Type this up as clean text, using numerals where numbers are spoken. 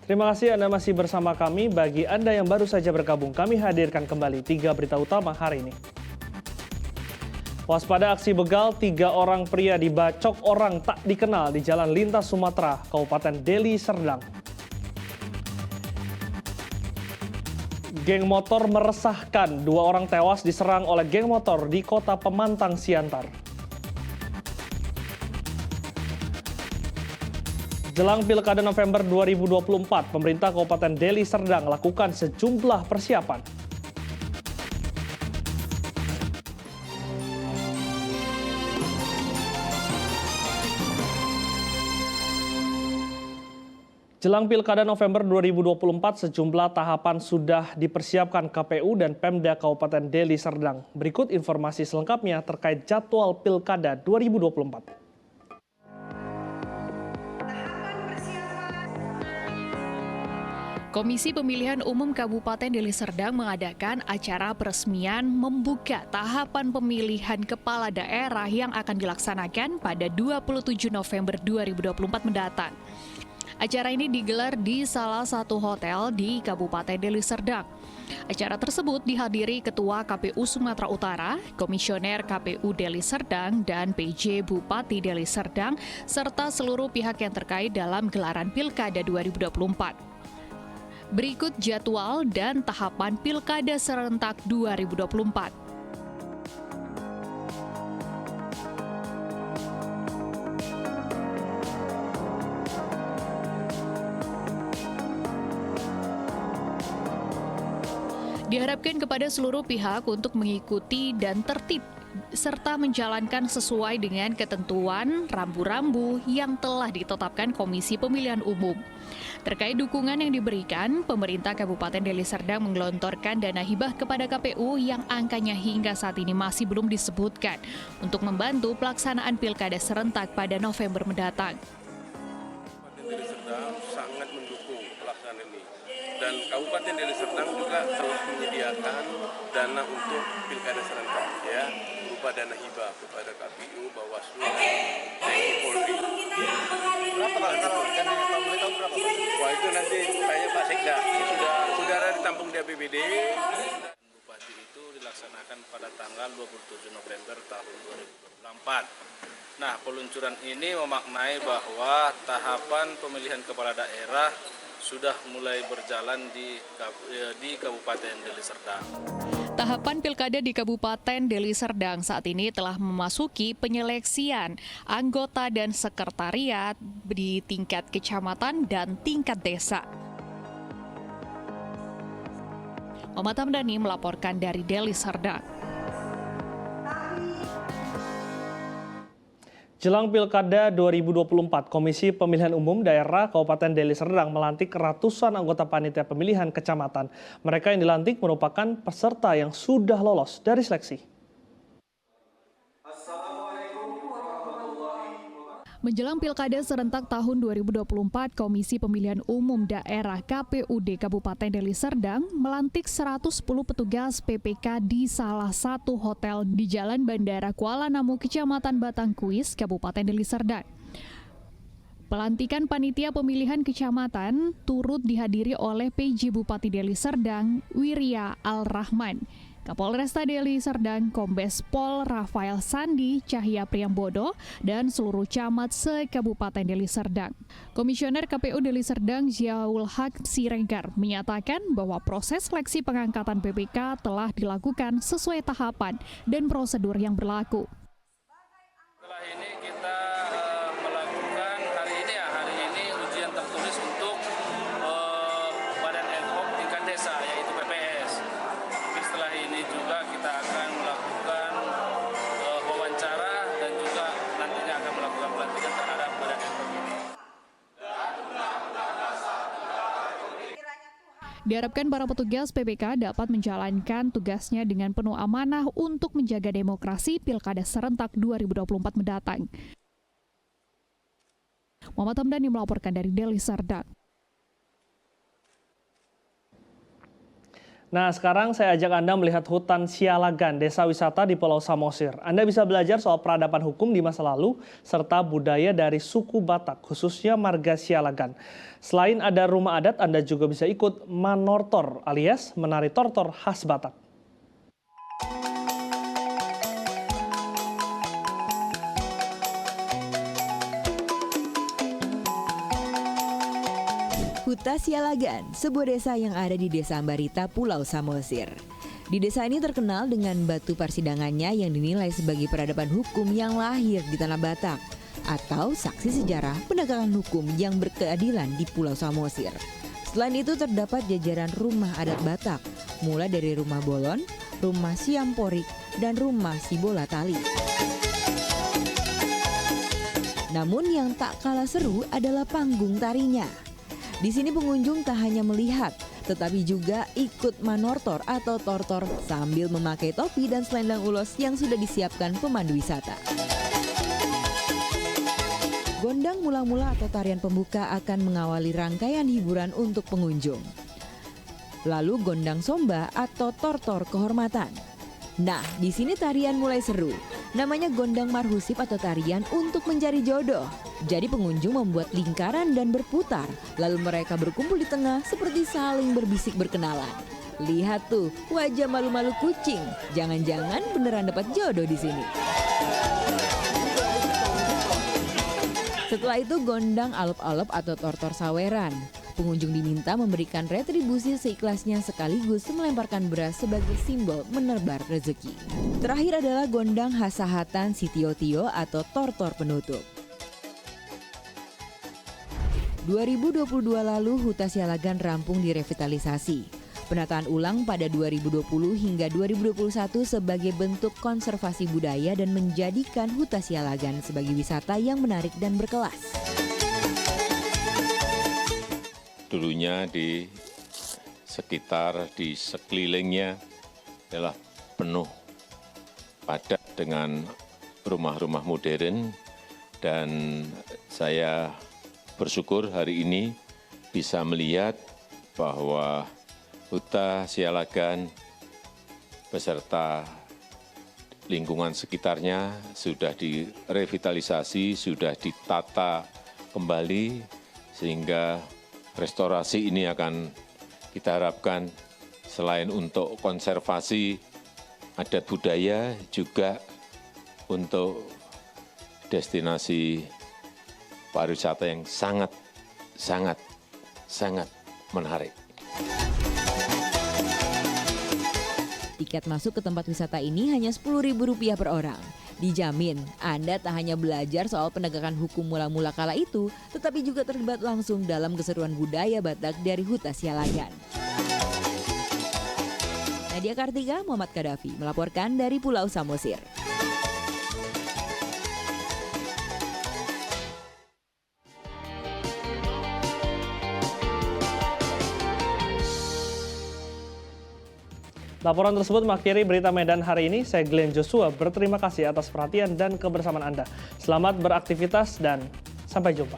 Terima kasih Anda masih bersama kami. Bagi Anda yang baru saja bergabung, kami hadirkan kembali 3 berita utama hari ini. Waspada aksi begal, 3 orang pria dibacok orang tak dikenal di Jalan Lintas Sumatera, Kabupaten Deli Serdang. Geng motor meresahkan, 2 orang tewas diserang oleh geng motor di Kota Pemantang, Siantar. Jelang Pilkada November 2024, pemerintah Kabupaten Deli Serdang lakukan sejumlah persiapan. Jelang Pilkada November 2024, sejumlah tahapan sudah dipersiapkan KPU dan Pemda Kabupaten Deli Serdang. Berikut informasi selengkapnya terkait jadwal Pilkada 2024. Komisi Pemilihan Umum Kabupaten Deli Serdang mengadakan acara peresmian membuka tahapan pemilihan kepala daerah yang akan dilaksanakan pada 27 November 2024 mendatang. Acara ini digelar di salah satu hotel di Kabupaten Deli Serdang. Acara tersebut dihadiri Ketua KPU Sumatera Utara, Komisioner KPU Deli Serdang, dan PJ Bupati Deli Serdang, serta seluruh pihak yang terkait dalam gelaran Pilkada 2024. Berikut jadwal dan tahapan Pilkada serentak 2024. Diharapkan kepada seluruh pihak untuk mengikuti dan tertib serta menjalankan sesuai dengan ketentuan rambu-rambu yang telah ditetapkan Komisi Pemilihan Umum. Terkait dukungan yang diberikan, pemerintah Kabupaten Deli Serdang menggelontorkan dana hibah kepada KPU yang angkanya hingga saat ini masih belum disebutkan untuk membantu pelaksanaan Pilkada serentak pada November mendatang. Deli Serdang sangat mendukung pelaksanaan ini. Dan Kabupaten Deli Serdang juga telah menyediakan dana untuk Pilkada serentak, ya, berupa dana hibah kepada KPU, Bawaslu, TNI, Polri. Berapa kalau dana yang boleh tahu berapa? Wah, itu nanti tanya Pak Sekda. Sudah ada ditampung di APBD. Bupati itu dilaksanakan pada tanggal 27 November tahun 2024. Nah, peluncuran ini memaknai bahwa tahapan pemilihan kepala daerah sudah mulai berjalan di Kabupaten Deli Serdang. Tahapan Pilkada di Kabupaten Deli Serdang saat ini telah memasuki penyeleksian anggota dan sekretariat di tingkat kecamatan dan tingkat desa. Muhammad Hamdani melaporkan dari Deli Serdang. Jelang Pilkada 2024, Komisi Pemilihan Umum Daerah Kabupaten Deli Serdang melantik ratusan anggota panitia pemilihan kecamatan. Mereka yang dilantik merupakan peserta yang sudah lolos dari seleksi. Menjelang Pilkada serentak tahun 2024, Komisi Pemilihan Umum Daerah KPUD Kabupaten Deli Serdang melantik 110 petugas PPK di salah satu hotel di Jalan Bandara Kuala Namu, Kecamatan Batangkuis, Kabupaten Deli Serdang. Pelantikan panitia pemilihan kecamatan turut dihadiri oleh PJ Bupati Deli Serdang, Wirya Al-Rahman, Kapolresta Deli Serdang, Kombes Pol Rafael Sandi Cahya Priambodo, dan seluruh camat se-Kabupaten Deli Serdang. Komisioner KPU Deli Serdang Ziaul Haq Siregar menyatakan bahwa proses seleksi pengangkatan PPK telah dilakukan sesuai tahapan dan prosedur yang berlaku. Setelah ini kita melakukan hari ini ujian tertulis untuk badan ad hoc tingkat desa, yaitu PPS. Setelah ini juga kita akan melakukan wawancara dan juga nantinya akan melakukan pelantikan terhadap badan ad hoc ini. Diharapkan para petugas PPK dapat menjalankan tugasnya dengan penuh amanah untuk menjaga demokrasi Pilkada serentak 2024 mendatang. Muhammad Hamdani melaporkan dari Deli Serdang. Nah, sekarang saya ajak Anda melihat hutan Sialagan, desa wisata di Pulau Samosir. Anda bisa belajar soal peradaban hukum di masa lalu, serta budaya dari suku Batak, khususnya marga Sialagan. Selain ada rumah adat, Anda juga bisa ikut manortor alias menari tortor khas Batak. Huta Sialagan, sebuah desa yang ada di Desa Ambarita, Pulau Samosir. Di desa ini terkenal dengan batu persidangannya yang dinilai sebagai peradaban hukum yang lahir di tanah Batak atau saksi sejarah penegakan hukum yang berkeadilan di Pulau Samosir. Selain itu terdapat jajaran rumah adat Batak, mulai dari rumah Bolon, rumah Siamporik, dan rumah Sibola Tali. Namun yang tak kalah seru adalah panggung tarinya. Di sini pengunjung tak hanya melihat, tetapi juga ikut manortor atau tortor sambil memakai topi dan selendang ulos yang sudah disiapkan pemandu wisata. Gondang mula-mula atau tarian pembuka akan mengawali rangkaian hiburan untuk pengunjung. Lalu gondang somba atau tortor kehormatan. Nah, di sini tarian mulai seru. Namanya gondang marhusip atau tarian untuk mencari jodoh. Jadi pengunjung membuat lingkaran dan berputar, lalu mereka berkumpul di tengah seperti saling berbisik berkenalan. Lihat tuh, wajah malu-malu kucing. Jangan-jangan beneran dapat jodoh di sini. Setelah itu gondang alop-alop atau tortor saweran. Pengunjung diminta memberikan retribusi seikhlasnya sekaligus melemparkan beras sebagai simbol menebar rezeki. Terakhir adalah gondang hasahatan Sitio-tio atau tortor penutup. 2022 lalu Huta Sialagan rampung direvitalisasi. Penataan ulang pada 2020 hingga 2021 sebagai bentuk konservasi budaya dan menjadikan Huta Sialagan sebagai wisata yang menarik dan berkelas. Dulunya di sekelilingnya adalah penuh padat dengan rumah-rumah modern, dan saya bersyukur hari ini bisa melihat bahwa Huta Sialagan beserta lingkungan sekitarnya sudah direvitalisasi, sudah ditata kembali, sehingga restorasi ini akan kita harapkan selain untuk konservasi adat budaya, juga untuk destinasi pariwisata yang sangat menarik. Tiket masuk ke tempat wisata ini hanya Rp10.000 per orang. Dijamin Anda tak hanya belajar soal penegakan hukum mula-mula kala itu, tetapi juga terlibat langsung dalam keseruan budaya Batak dari Huta Sialagan. Nadia Kartika, Muhammad Kadafi melaporkan dari Pulau Samosir. Laporan tersebut mengakhiri berita Medan hari ini. Saya Glenn Joshua berterima kasih atas perhatian dan kebersamaan Anda. Selamat beraktivitas dan sampai jumpa.